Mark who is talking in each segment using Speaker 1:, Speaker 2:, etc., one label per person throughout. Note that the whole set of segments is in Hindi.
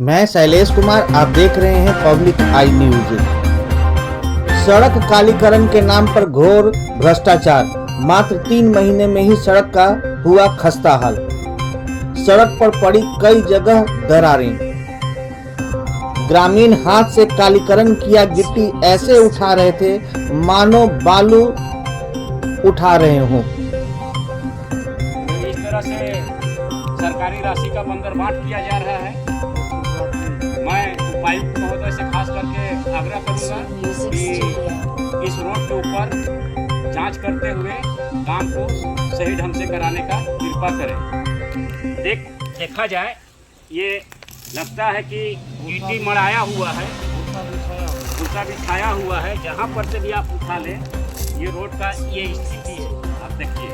Speaker 1: मैं शैलेश कुमार, आप देख रहे हैं पब्लिक आई न्यूज। सड़क कालीकरण के नाम पर घोर भ्रष्टाचार, मात्र 3 महीने में ही सड़क का हुआ खस्ता हाल। सड़क पर पड़ी कई जगह दरारें। ग्रामीण हाथ से कालीकरण किया गिट्टी ऐसे उठा रहे थे मानो बालू उठा रहे हों।
Speaker 2: इस तरह से सरकारी राशि का बंदरबाट किया जा रहा है। मैं उपायुक्त महोदय से खास करके आग्रह करूंगा कि इस रोड के ऊपर जांच करते हुए काम को सही ढंग से कराने का कृपा करें। देखा जाए, ये लगता है कि गिट्टी मढ़ाया हुआ है, भूसा बिछाया हुआ है। जहाँ पर से भी आप उठा लें, ये रोड का ये स्थिति है। आप देखिए,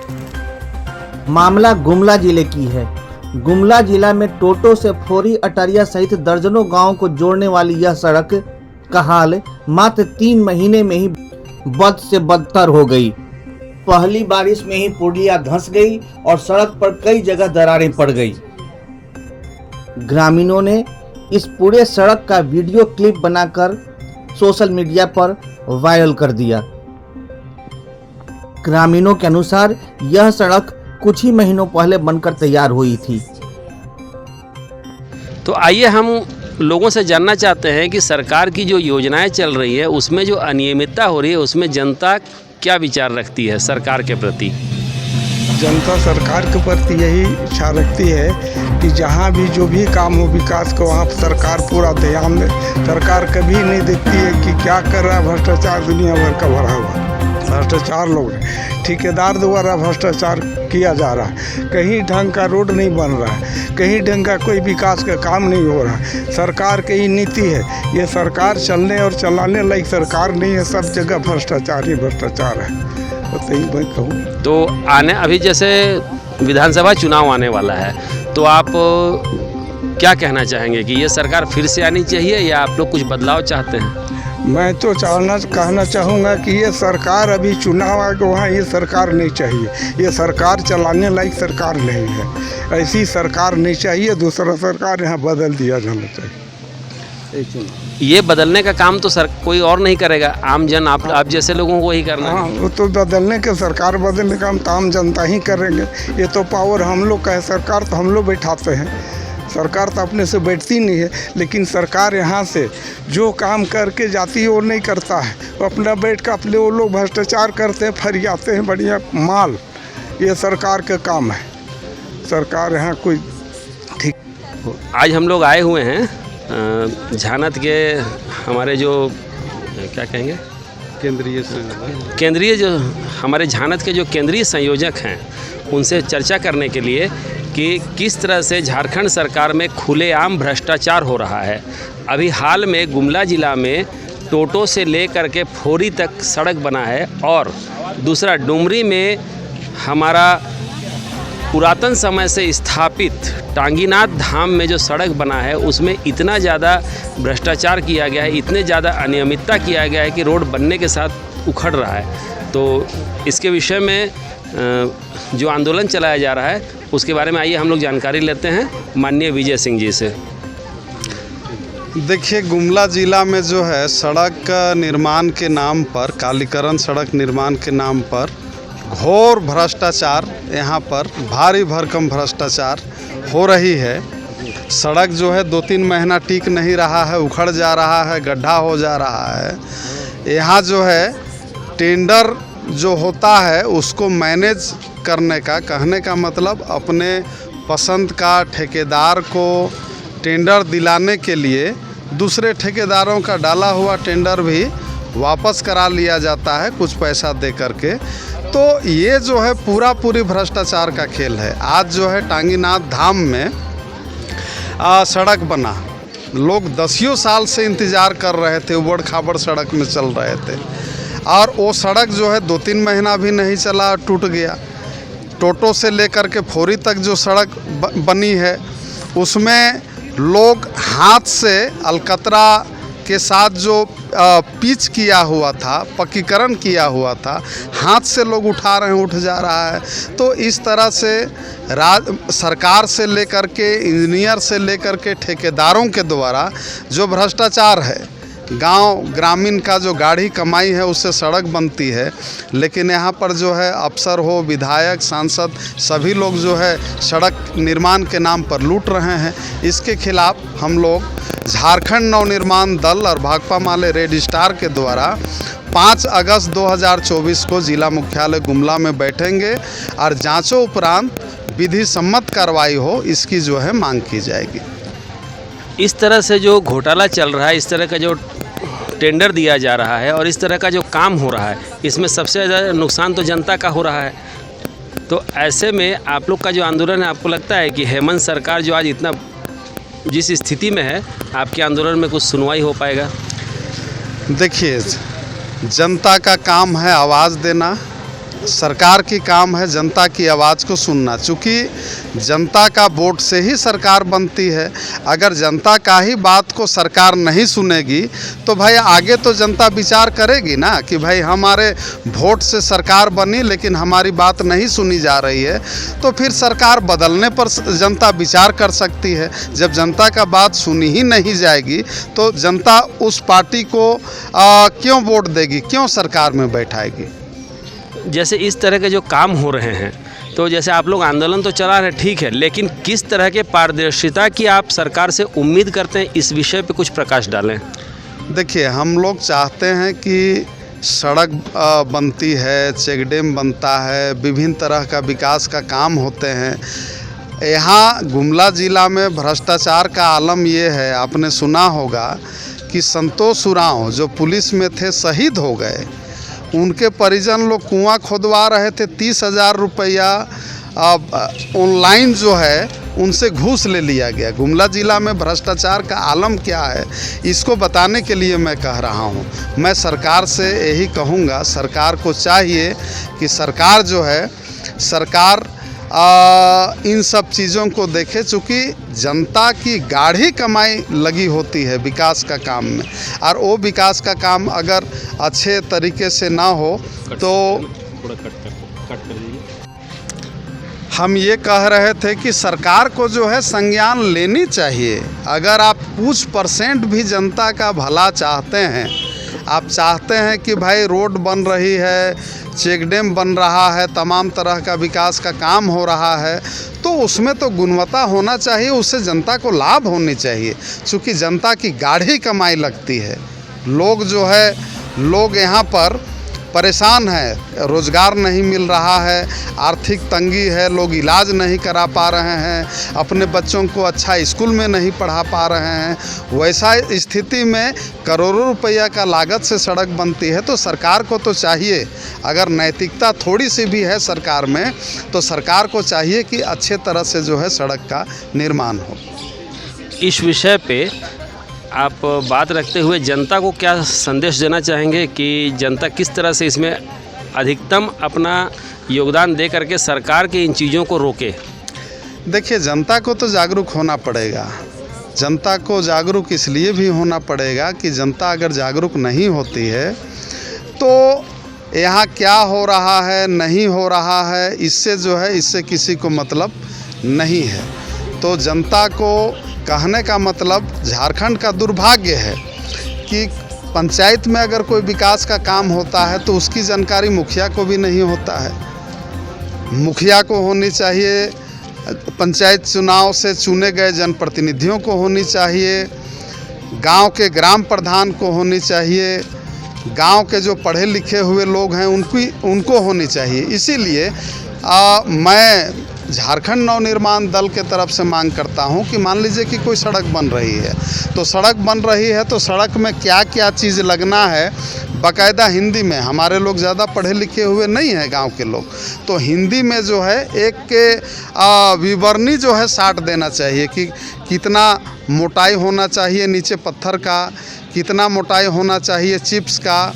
Speaker 1: मामला गुमला जिले की है। गुमला जिला में टोटो से फोरी अटरिया सहित दर्जनों गांवों को जोड़ने वाली यह सड़क का हाल मात्र 3 महीने में ही बद से बदतर हो गई। पहली बारिश में ही पुलिया धंस गई और सड़क पर कई जगह दरारें पड़ गई। ग्रामीणों ने इस पूरे सड़क का वीडियो क्लिप बनाकर सोशल मीडिया पर वायरल कर दिया। ग्रामीणों के अनुसार यह सड़क कुछ ही महीनों पहले बनकर तैयार हुई थी।
Speaker 3: तो आइए हम लोगों से जानना चाहते हैं कि सरकार की जो योजनाएं चल रही है उसमें जो अनियमितता हो रही है उसमें जनता क्या विचार रखती है सरकार के प्रति।
Speaker 4: जनता सरकार के प्रति यही इच्छा रखती है कि जहाँ भी जो भी काम हो विकास को वहाँ सरकार पूरा ध्यान दे। सरकार कभी नहीं देखती है कि क्या कर रहा है। भ्रष्टाचार दुनिया भर का बढ़ा हुआ भ्रष्टाचार लोग हैं। ठेकेदार द्वारा भ्रष्टाचार किया जा रहा है। कहीं ढंग का रोड नहीं बन रहा है, कहीं ढंग का कोई विकास का काम नहीं हो रहा है। सरकार की ही नीति है। ये सरकार चलने और चलाने लायक सरकार नहीं है। सब जगह भ्रष्टाचार ही भ्रष्टाचार है। तो सही मैं कहूँ
Speaker 3: तो अभी जैसे विधानसभा चुनाव आने वाला है, तो आप क्या कहना चाहेंगे कि ये सरकार फिर से आनी चाहिए या आप लोग कुछ बदलाव चाहते हैं?
Speaker 4: मैं तो कहना चाहूँगा कि ये सरकार अभी चुनाव आ गया, वहाँ ये सरकार नहीं चाहिए। ये सरकार चलाने लायक सरकार नहीं है। ऐसी सरकार नहीं चाहिए। दूसरा सरकार यहाँ बदल दिया जाना चाहिए।
Speaker 3: ये बदलने का काम तो कोई और नहीं करेगा, आम जन आप जैसे लोगों को ही करना है।
Speaker 4: हाँ, वो तो बदलने के सरकार बदलने का काम तो आम जनता ही करेंगे। ये तो पावर हम लोग का है। सरकार तो हम लोग बैठाते हैं। सरकार तो अपने से बैठती नहीं है, लेकिन सरकार यहाँ से जो काम करके जाती है वो नहीं करता है। वो अपना बैठ कर अपने वो लोग भ्रष्टाचार करते हैं, फरियाते हैं बढ़िया माल। ये सरकार का काम है। सरकार यहाँ कोई ठीक।
Speaker 3: आज हम लोग आए हुए हैं झानत के हमारे जो क्या कहेंगे केंद्रीय जो हमारे झानत के जो केंद्रीय संयोजक हैं उनसे चर्चा करने के लिए कि किस तरह से झारखंड सरकार में खुलेआम भ्रष्टाचार हो रहा है। अभी हाल में गुमला जिला में टोटो से लेकर के फोरी तक सड़क बना है और दूसरा डुमरी में हमारा पुरातन समय से स्थापित टांगीनाथ धाम में जो सड़क बना है उसमें इतना ज़्यादा भ्रष्टाचार किया गया है, इतने ज़्यादा अनियमितता किया गया है कि रोड बनने के साथ उखड़ रहा है। तो इसके विषय में जो आंदोलन चलाया जा रहा है उसके बारे में आइए हम लोग जानकारी लेते हैं माननीय विजय सिंह जी से।
Speaker 5: देखिए, गुमला ज़िला में जो है सड़क निर्माण के नाम पर, कालीकरण सड़क निर्माण के नाम पर घोर भ्रष्टाचार, यहाँ पर भारी भरकम भ्रष्टाचार हो रही है। सड़क जो है 2-3 महीना टिक नहीं रहा है, उखड़ जा रहा है, गड्ढा हो जा रहा है। यहाँ जो है टेंडर जो होता है उसको मैनेज करने का, कहने का मतलब अपने पसंद का ठेकेदार को टेंडर दिलाने के लिए दूसरे ठेकेदारों का डाला हुआ टेंडर भी वापस करा लिया जाता है कुछ पैसा दे करके। तो ये जो है पूरी भ्रष्टाचार का खेल है। आज जो है टांगीनाथ धाम में सड़क बना, लोग 10 साल से इंतज़ार कर रहे थे, उबड़ खाबड़ सड़क में चल रहे थे और वो सड़क जो है 2-3 महीना भी नहीं चला, टूट गया। टोटो से लेकर के फोरी तक जो सड़क बनी है उसमें लोग हाथ से अलकतरा के साथ जो पिच किया हुआ था, पक्कीकरण किया हुआ था, हाथ से लोग उठा रहे हैं, उठ जा रहा है। तो इस तरह से सरकार से लेकर के, इंजीनियर से लेकर के, ठेकेदारों के द्वारा जो भ्रष्टाचार है, गांव ग्रामीण का जो गाढ़ी कमाई है उससे सड़क बनती है, लेकिन यहाँ पर जो है अफसर हो, विधायक, सांसद, सभी लोग जो है सड़क निर्माण के नाम पर लूट रहे हैं। इसके खिलाफ हम लोग झारखंड नवनिर्माण दल और भाकपा माले रेड स्टार के द्वारा 5 अगस्त 2024 को जिला मुख्यालय गुमला में बैठेंगे और जांचों उपरांत विधि सम्मत कार्रवाई हो, इसकी जो है मांग की जाएगी।
Speaker 3: इस तरह से जो घोटाला चल रहा है, इस तरह का जो टेंडर दिया जा रहा है और इस तरह का जो काम हो रहा है, इसमें सबसे ज़्यादा नुकसान तो जनता का हो रहा है। तो ऐसे में आप लोग का जो आंदोलन है, आपको लगता है कि हेमंत सरकार जो आज इतना जिस स्थिति में है, आपके आंदोलन में कुछ सुनवाई हो पाएगा?
Speaker 5: देखिए, जनता का काम है आवाज़ देना, सरकार की काम है जनता की आवाज़ को सुनना। चूँकि जनता का वोट से ही सरकार बनती है, अगर जनता का ही बात को सरकार नहीं सुनेगी तो भाई आगे तो जनता विचार करेगी ना कि भाई हमारे वोट से सरकार बनी लेकिन हमारी बात नहीं सुनी जा रही है, तो फिर सरकार बदलने पर जनता विचार कर सकती है। जब जनता का बात सुनी ही नहीं जाएगी तो जनता उस पार्टी को क्यों वोट देगी, क्यों सरकार में बैठाएगी।
Speaker 3: जैसे इस तरह के जो काम हो रहे हैं, तो जैसे आप लोग आंदोलन तो चला रहे, ठीक है, लेकिन किस तरह के पारदर्शिता की आप सरकार से उम्मीद करते हैं, इस विषय पे कुछ प्रकाश डालें।
Speaker 5: देखिए, हम लोग चाहते हैं कि सड़क बनती है, चेक डैम बनता है, विभिन्न तरह का विकास का काम होते हैं। यहाँ गुमला ज़िला में भ्रष्टाचार का आलम ये है, आपने सुना होगा कि संतोष उरांव जो पुलिस में थे शहीद हो गए, उनके परिजन लोग कुआं खोदवा रहे थे, 30,000 रुपया ऑनलाइन जो है उनसे घूस ले लिया गया। गुमला ज़िला में भ्रष्टाचार का आलम क्या है, इसको बताने के लिए मैं कह रहा हूँ। मैं सरकार से यही कहूँगा, सरकार को चाहिए कि सरकार जो है, सरकार इन सब चीज़ों को देखे। चूँकि जनता की गाढ़ी कमाई लगी होती है विकास का काम में, और वो विकास का काम अगर अच्छे तरीके से ना हो तो हम ये कह रहे थे कि सरकार को जो है संज्ञान लेनी चाहिए। अगर आप कुछ % भी जनता का भला चाहते हैं, आप चाहते हैं कि भाई रोड बन रही है, चेक डैम बन रहा है, तमाम तरह का विकास का काम हो रहा है, तो उसमें तो गुणवत्ता होना चाहिए, उससे जनता को लाभ होनी चाहिए। क्योंकि जनता की गाढ़ी कमाई लगती है, लोग जो है, लोग यहाँ पर परेशान है, रोज़गार नहीं मिल रहा है, आर्थिक तंगी है, लोग इलाज नहीं करा पा रहे हैं, अपने बच्चों को अच्छा स्कूल में नहीं पढ़ा पा रहे हैं। वैसा स्थिति में करोड़ों रुपया का लागत से सड़क बनती है, तो सरकार को तो चाहिए, अगर नैतिकता थोड़ी सी भी है सरकार में, तो सरकार को चाहिए कि अच्छे तरह से जो है सड़क का निर्माण हो।
Speaker 3: इस विषय पे आप बात रखते हुए जनता को क्या संदेश देना चाहेंगे कि जनता किस तरह से इसमें अधिकतम अपना योगदान दे करके सरकार की इन चीज़ों को रोके?
Speaker 5: देखिए, जनता को तो जागरूक होना पड़ेगा। जनता को जागरूक इसलिए भी होना पड़ेगा कि जनता अगर जागरूक नहीं होती है तो यहाँ क्या हो रहा है, नहीं हो रहा है, इससे जो है, इससे किसी को मतलब नहीं है। तो जनता को कहने का मतलब, झारखंड का दुर्भाग्य है कि पंचायत में अगर कोई विकास का काम होता है तो उसकी जानकारी मुखिया को भी नहीं होता है। मुखिया को होनी चाहिए, पंचायत चुनाव से चुने गए जनप्रतिनिधियों को होनी चाहिए, गांव के ग्राम प्रधान को होनी चाहिए, गांव के जो पढ़े लिखे हुए लोग हैं उनको होनी चाहिए। इसीलिए मैं झारखंड नवनिर्माण दल के तरफ से मांग करता हूं कि मान लीजिए कि कोई सड़क बन रही है, तो सड़क बन रही है तो सड़क में क्या क्या चीज़ लगना है, बाकायदा हिंदी में, हमारे लोग ज़्यादा पढ़े लिखे हुए नहीं हैं गांव के लोग, तो हिंदी में जो है एक के विवरणी जो है साट देना चाहिए कि कितना मोटाई होना चाहिए नीचे पत्थर का, कितना मोटाई होना चाहिए चिप्स का,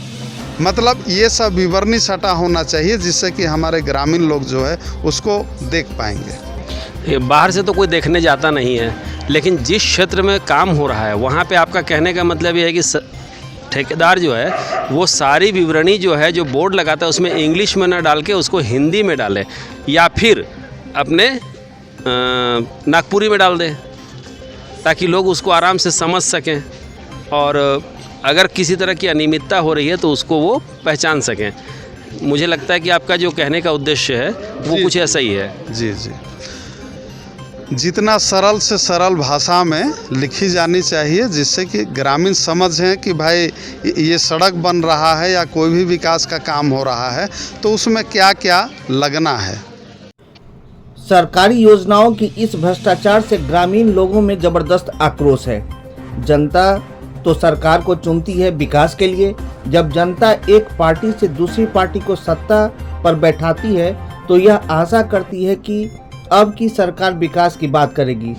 Speaker 5: मतलब ये सब विवरणी सटा होना चाहिए, जिससे कि हमारे ग्रामीण लोग जो है उसको देख पाएंगे।
Speaker 3: बाहर से तो कोई देखने जाता नहीं है, लेकिन जिस क्षेत्र में काम हो रहा है वहाँ पे आपका कहने का मतलब ये है कि ठेकेदार जो है वो सारी विवरणी जो है जो बोर्ड लगाता है उसमें इंग्लिश में ना डाल के उसको हिंदी में डाले या फिर अपने नागपुरी में डाल दे, ताकि लोग उसको आराम से समझ सकें और अगर किसी तरह की अनियमितता हो रही है तो उसको वो पहचान सकें। मुझे लगता है कि आपका जो कहने का उद्देश्य है वो कुछ ऐसा ही है।
Speaker 5: जी जी, जितना सरल से सरल भाषा में लिखी जानी चाहिए जिससे कि ग्रामीण समझें कि भाई ये सड़क बन रहा है या कोई भी विकास का काम हो रहा है तो उसमें क्या क्या लगना है।
Speaker 1: सरकारी योजनाओं की इस भ्रष्टाचार से ग्रामीण लोगों में जबरदस्त आक्रोश है। जनता तो सरकार को चुनती है विकास के लिए, जब जनता एक पार्टी से दूसरी पार्टी को सत्ता पर बैठाती है तो यह आशा करती है कि अब की सरकार विकास की बात करेगी,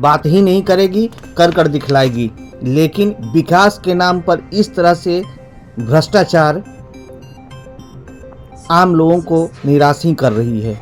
Speaker 1: बात ही नहीं करेगी, कर दिखलाएगी। लेकिन विकास के नाम पर इस तरह से भ्रष्टाचार आम लोगों को निराश ही कर रही है।